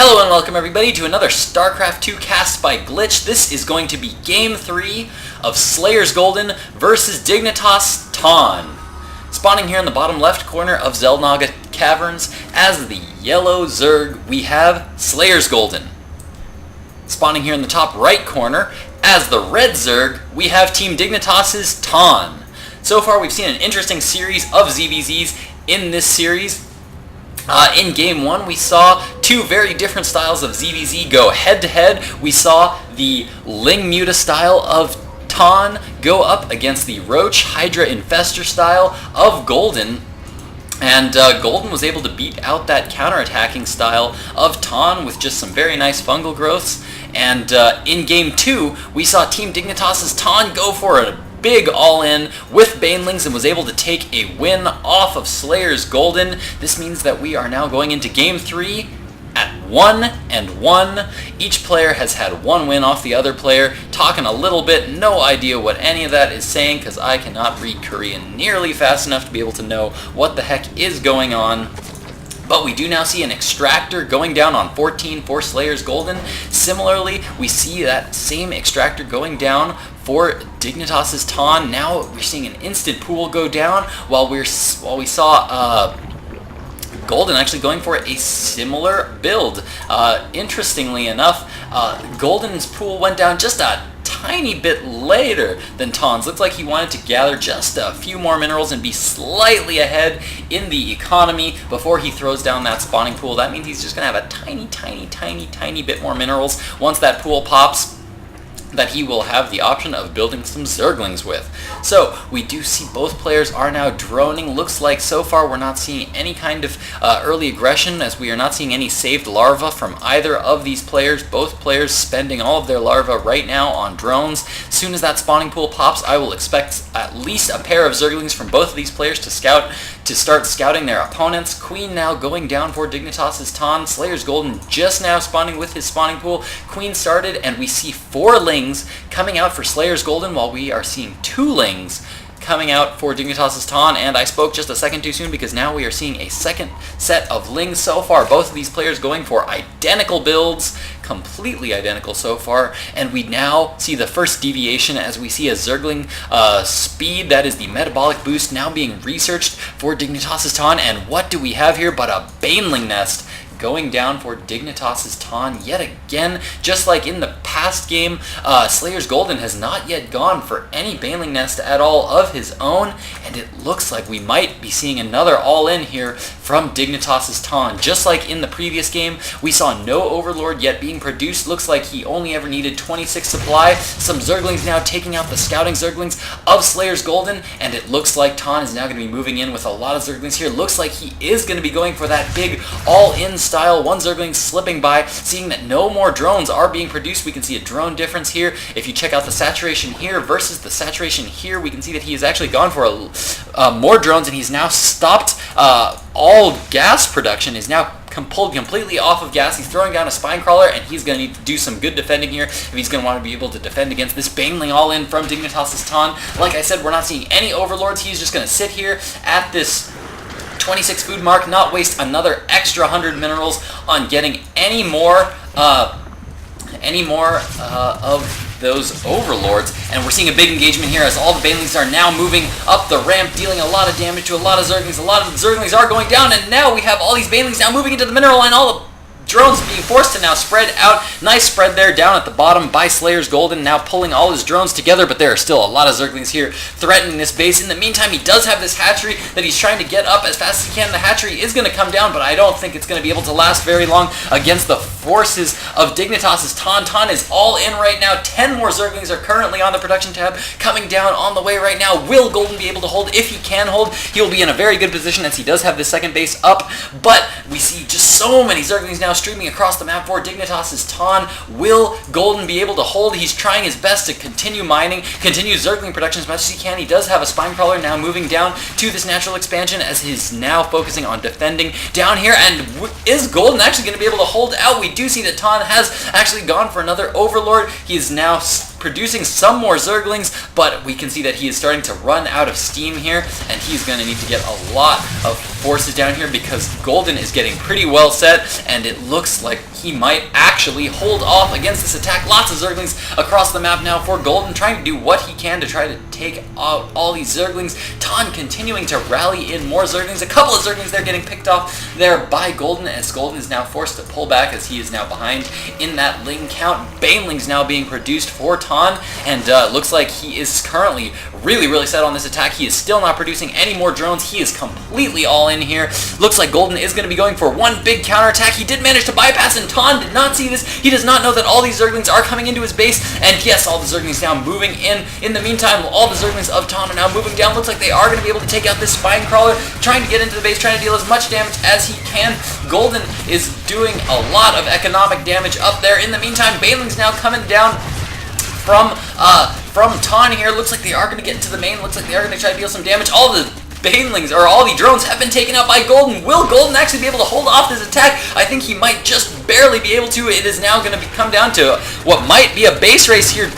Hello and welcome everybody to another StarCraft 2 cast by Glitch. This is going to be Game 3 of SlayerSGolden versus DignitasTan. Spawning here in the bottom left corner of Xel'Naga Caverns as the yellow Zerg, we have SlayerSGolden. Spawning here in the top right corner as the red Zerg, we have Team Dignitas's Tan. So far we've seen an interesting series of ZVZs in this series. In Game 1, we saw two very different styles of ZVZ go head-to-head. We saw the Ling Muta style of Tan go up against the Roach Hydra Infestor style of Golden. And Golden was able to beat out that counterattacking style of Tan with just some very nice fungal growths. And in Game 2, we saw Team Dignitas's Tan go for a big all-in with Banelings and was able to take a win off of SlayerSGolden. This means that we are now going into Game 3 at 1-1. Each player has had one win off the other player. Talking a little bit, no idea what any of that is saying because I cannot read Korean nearly fast enough to be able to know what the heck is going on. But we do now see an Extractor going down on 14 for SlayerSGolden. Similarly, we see that same Extractor going down for Dignitas's Tan. Now we're seeing an instant pool go down while we saw Golden actually going for a similar build. Interestingly enough, Golden's pool went down just a tiny bit later than Tan's. Looks like he wanted to gather just a few more minerals and be slightly ahead in the economy before he throws down that spawning pool. That means he's just going to have a tiny bit more minerals once that pool pops, that he will have the option of building some Zerglings with. So we do see both players are now droning. Looks like so far we're not seeing any kind of early aggression, as we are not seeing any saved larvae from either of these players. Both players spending all of their larvae right now on drones. As soon as that spawning pool pops, I will expect at least a pair of Zerglings from both of these players to start scouting their opponents. Queen now going down for Dignitas's Tan. SlayerSGolden just now spawning with his spawning pool. Queen started, and we see 4 Lings coming out for SlayerSGolden while we are seeing 2 Lings coming out for Dignitas's Tan. And I spoke just a second too soon because now we are seeing a second set of Lings so far. Both of these players going for identical builds, completely identical so far, and we now see the first deviation as we see a Zergling speed, that is the metabolic boost, now being researched for Dignitas's Tan. And what do we have here but a Baneling nest going down for Dignitas's Tan yet again. Just like in the past game, SlayerSGolden has not yet gone for any Baneling nest at all of his own, and it looks like we might be seeing another all-in here from Dignitas's Tan. Just like in the previous game, we saw no Overlord yet being produced. Looks like he only ever needed 26 supply. Some Zerglings now taking out the scouting Zerglings of SlayerSGolden, and it looks like Tan is now going to be moving in with a lot of Zerglings here. Looks like he is going to be going for that big all-in style. One Zergling slipping by, seeing that no more drones are being produced. We can see a drone difference here. If you check out the saturation here versus the saturation here, we can see that he has actually gone for more drones, and he's now stopped all gas production, is now pulled completely off of gas. He's throwing down a spine crawler, and he's going to need to do some good defending here if he's going to want to be able to defend against this Baneling all-in from Dignitas's Tan. Like I said, we're not seeing any Overlords. He's just going to sit here at this 26 food mark, not waste another extra 100 minerals on getting any more of those Overlords. And we're seeing a big engagement here as all the Banelings are now moving up the ramp, dealing a lot of damage to a lot of Zerglings. A lot of the Zerglings are going down, and now we have all these Banelings now moving into the mineral line. All the drones being forced to now spread out. Nice spread there down at the bottom by SlayerSGolden, now pulling all his drones together, but there are still a lot of Zerglings here threatening this base. In the meantime, he does have this hatchery that he's trying to get up as fast as he can. The hatchery is going to come down, but I don't think it's going to be able to last very long against the forces of Dignitas's Tan. Tan is all in right now. 10 more Zerglings are currently on the production tab, coming down on the way right now. Will Golden be able to hold? If he can hold, he will be in a very good position as he does have the second base up, but we see just so many Zerglings now streaming across the map for Dignitas's Tan. Will Golden be able to hold? He's trying his best to continue mining, continue Zergling production as much as he can. He does have a spine crawler now moving down to this natural expansion as he's now focusing on defending down here. And is Golden actually going to be able to hold out? We do see that Tan has actually gone for another Overlord. He is now producing some more Zerglings, but we can see that he is starting to run out of steam here, and he's going to need to get a lot of forces down here because Golden is getting pretty well set, and it looks like he might actually hold off against this attack. Lots of Zerglings across the map now for Golden, trying to do what he can to try to take out all these Zerglings. Tan continuing to rally in more Zerglings. A couple of Zerglings there getting picked off there by Golden, as Golden is now forced to pull back as he is now behind in that Ling count. Banelings now being produced for Tan, and looks like he is currently really set on this attack. He is still not producing any more drones. He is completely all in here. Looks like Golden is going to be going for one big counterattack. He did manage to bypass, and Tan did not see this. He does not know that all these Zerglings are coming into his base, and yes, all the Zerglings now moving in. In the meantime, all the Zerglings of Tan are now moving down. Looks like they are going to be able to take out this Spine Crawler, trying to get into the base, trying to deal as much damage as he can. Golden is doing a lot of economic damage up there. In the meantime, Banelings now coming down from Tan here. Looks like they are going to get into the main. Looks like they are going to try to deal some damage. All the Banelings, or all the drones, have been taken out by Golden. Will Golden actually be able to hold off this attack? I think he might just barely be able to. It is now going to come down to what might be a base race here.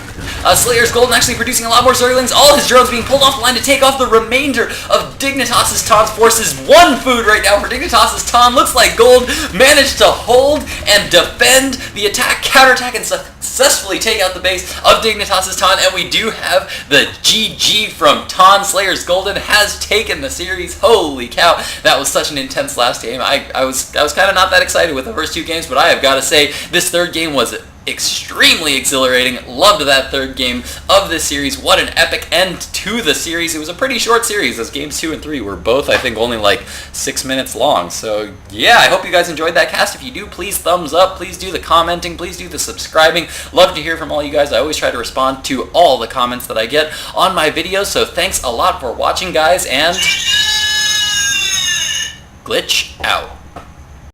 SlayerSGolden actually producing a lot more Zerglings. All his drones being pulled off the line to take off the remainder of DignitasTan's forces. One food right now for DignitasTan. Looks like Gold managed to hold and defend the attack, counterattack, and successfully take out the base of DignitasTan. And we do have the GG from Tan. SlayerSGolden has taken the series. Holy cow, that was such an intense last game. I was kind of not that excited with the first two games, but I have got to say this third game was extremely exhilarating. Loved that third game of this series. What an epic end to the series. It was a pretty short series, as games 2 and 3 were both, I think, only like 6 minutes long. So yeah, I hope you guys enjoyed that cast. If you do, please thumbs up, please do the commenting, please do the subscribing. Love to hear from all you guys. I always try to respond to all the comments that I get on my videos, so thanks a lot for watching, guys, and Glitch out.